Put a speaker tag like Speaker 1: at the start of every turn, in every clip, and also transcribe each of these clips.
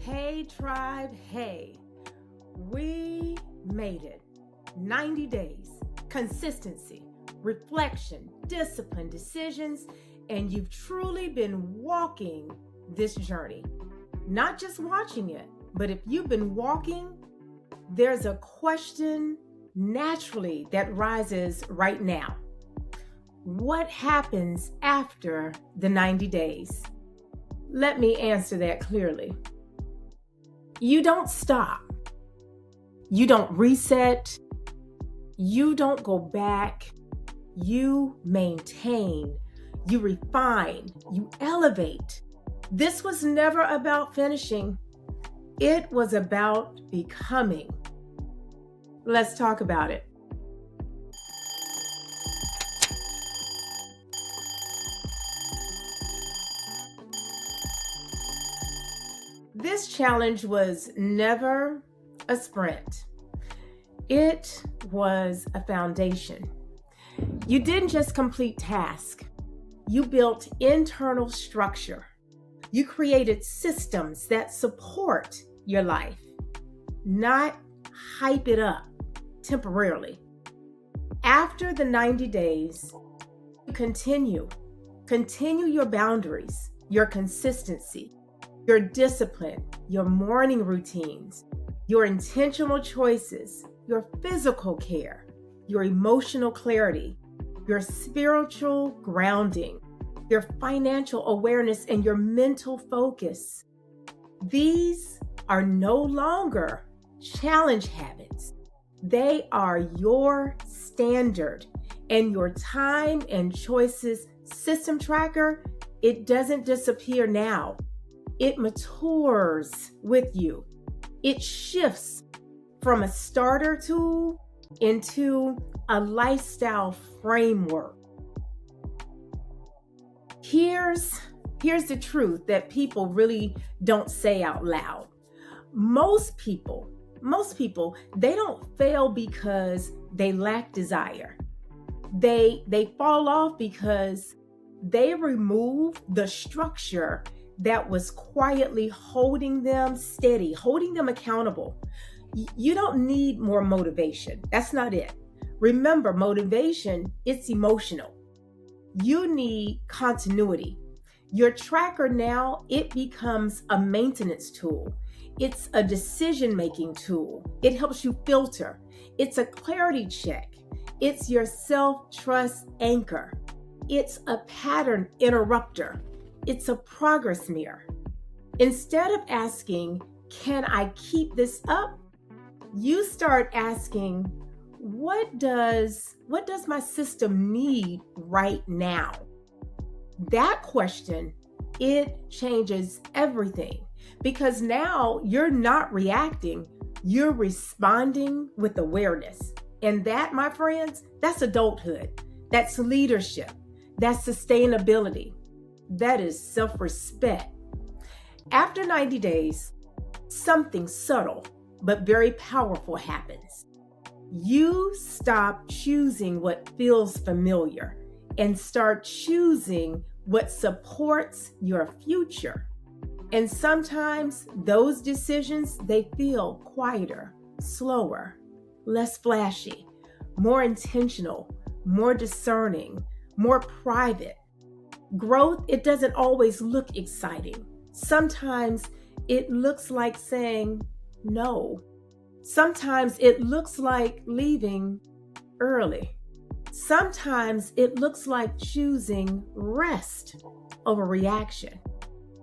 Speaker 1: Hey, tribe, hey, we made it. 90 days, consistency, reflection, discipline, decisions, and you've truly been walking this journey. Not just watching it, but if you've been walking, there's a question naturally that rises right now. What happens after the 90 days? Let me answer that clearly. You don't stop. You don't reset. You don't go back. You maintain. You refine. You elevate. This was never about finishing. It was about becoming. Let's talk about it. This challenge was never a sprint. It was a foundation. You didn't just complete tasks. You built internal structure. You created systems that support your life, not hype it up temporarily. After the 90 days, you continue your boundaries, your consistency, your discipline, your morning routines, your intentional choices, your physical care, your emotional clarity, your spiritual grounding, your financial awareness, and your mental focus. These are no longer challenge habits. They are your standard, and your time and choices system tracker, it doesn't disappear now. It matures with you. It shifts from a starter tool into a lifestyle framework. Here's the truth that people really don't say out loud. Most people, they don't fail because they lack desire. They fall off because they remove the structure that was quietly holding them steady, holding them accountable. You don't need more motivation. That's not it. Remember, motivation, it's emotional. You need continuity. Your tracker now, it becomes a maintenance tool. It's a decision-making tool. It helps you filter. It's a clarity check. It's your self-trust anchor. It's a pattern interrupter. It's a progress mirror. Instead of asking, can I keep this up? You start asking, what does my system need right now? That question, it changes everything, because now you're not reacting, you're responding with awareness. And that, my friends, that's adulthood. That's leadership. That's sustainability. That is self-respect. After 90 days, something subtle but very powerful happens. You stop choosing what feels familiar and start choosing what supports your future. And sometimes those decisions, they feel quieter, slower, less flashy, more intentional, more discerning, more private. Growth, it doesn't always look exciting. Sometimes it looks like saying no. Sometimes it looks like leaving early. Sometimes it looks like choosing rest over reaction.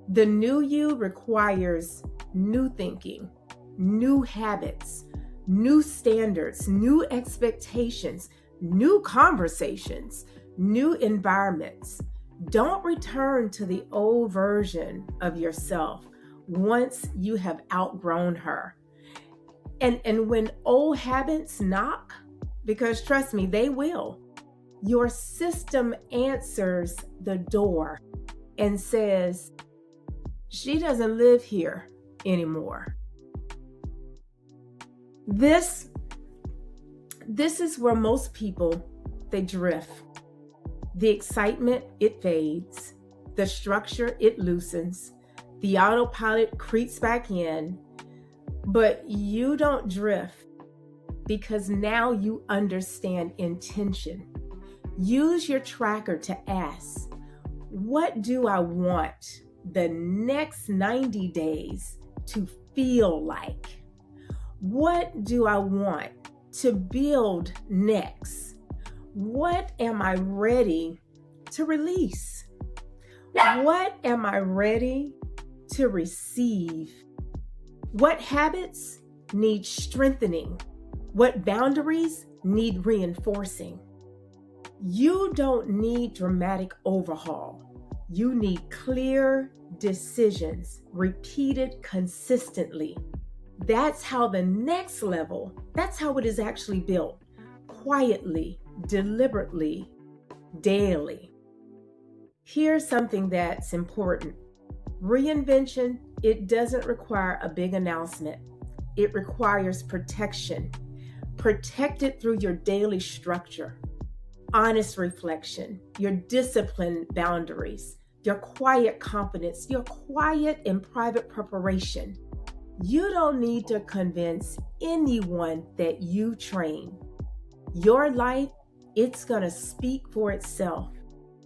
Speaker 1: The new you requires new thinking, new habits, new standards, new expectations, new conversations, new environments. Don't return to the old version of yourself once you have outgrown her. And when old habits knock, because trust me, they will, your system answers the door and says, she doesn't live here anymore. This is where most people, they drift. The excitement, it fades. The structure, it loosens. The autopilot creeps back in, but you don't drift because now you understand intention. Use your tracker to ask, what do I want the next 90 days to feel like? What do I want to build next? What am I ready to release? What am I ready to receive? What habits need strengthening? What boundaries need reinforcing? You don't need dramatic overhaul. You need clear decisions, repeated consistently. That's how the next level, that's how it is actually built. Quietly, deliberately, daily. Here's something that's important. Reinvention, it doesn't require a big announcement. It requires protection. Protect it through your daily structure, honest reflection, your disciplined boundaries, your quiet confidence, your quiet and private preparation. You don't need to convince anyone that you train. Your life, it's going to speak for itself.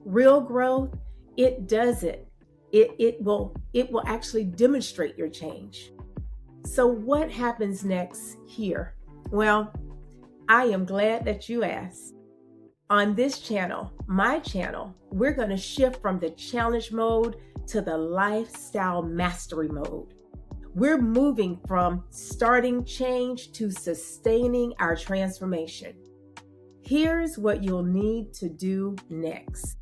Speaker 1: Real growth, it does it. It will actually demonstrate your change. So what happens next here? Well, I am glad that you asked. On this channel, my channel, we're going to shift from the challenge mode to the lifestyle mastery mode. We're moving from starting change to sustaining our transformation. Here's what you'll need to do next.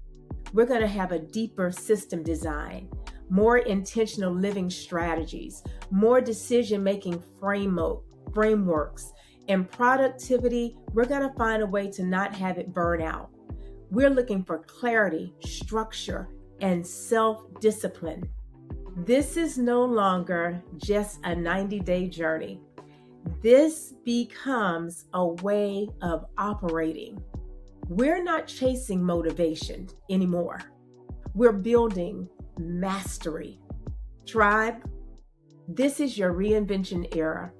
Speaker 1: We're going to have a deeper system design, more intentional living strategies, more decision-making frameworks, and productivity. We're going to find a way to not have it burn out. We're looking for clarity, structure, and self-discipline. This is no longer just a 90-day journey. This becomes a way of operating. We're not chasing motivation anymore. We're building mastery. Tribe, this is your reinvention era,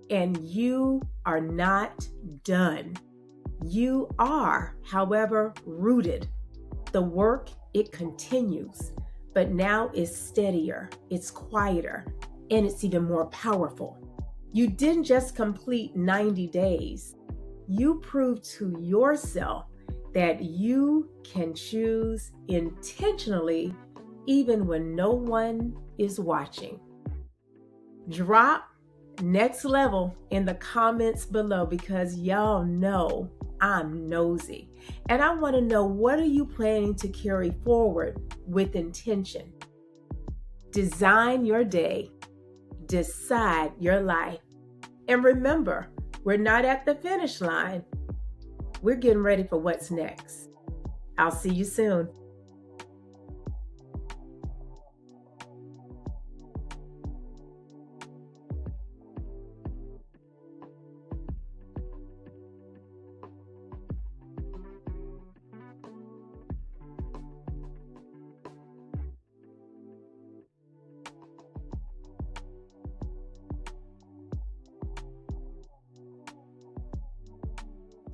Speaker 1: and you are not done. You are, however, rooted. The work, it continues, but now it's steadier, it's quieter, and it's even more powerful. You didn't just complete 90 days. You proved to yourself that you can choose intentionally even when no one is watching. Drop next level in the comments below because y'all know I'm nosy. And I want to know, what are you planning to carry forward with intention? Design your day. Decide your life. And remember, we're not at the finish line. We're getting ready for what's next. I'll see you soon.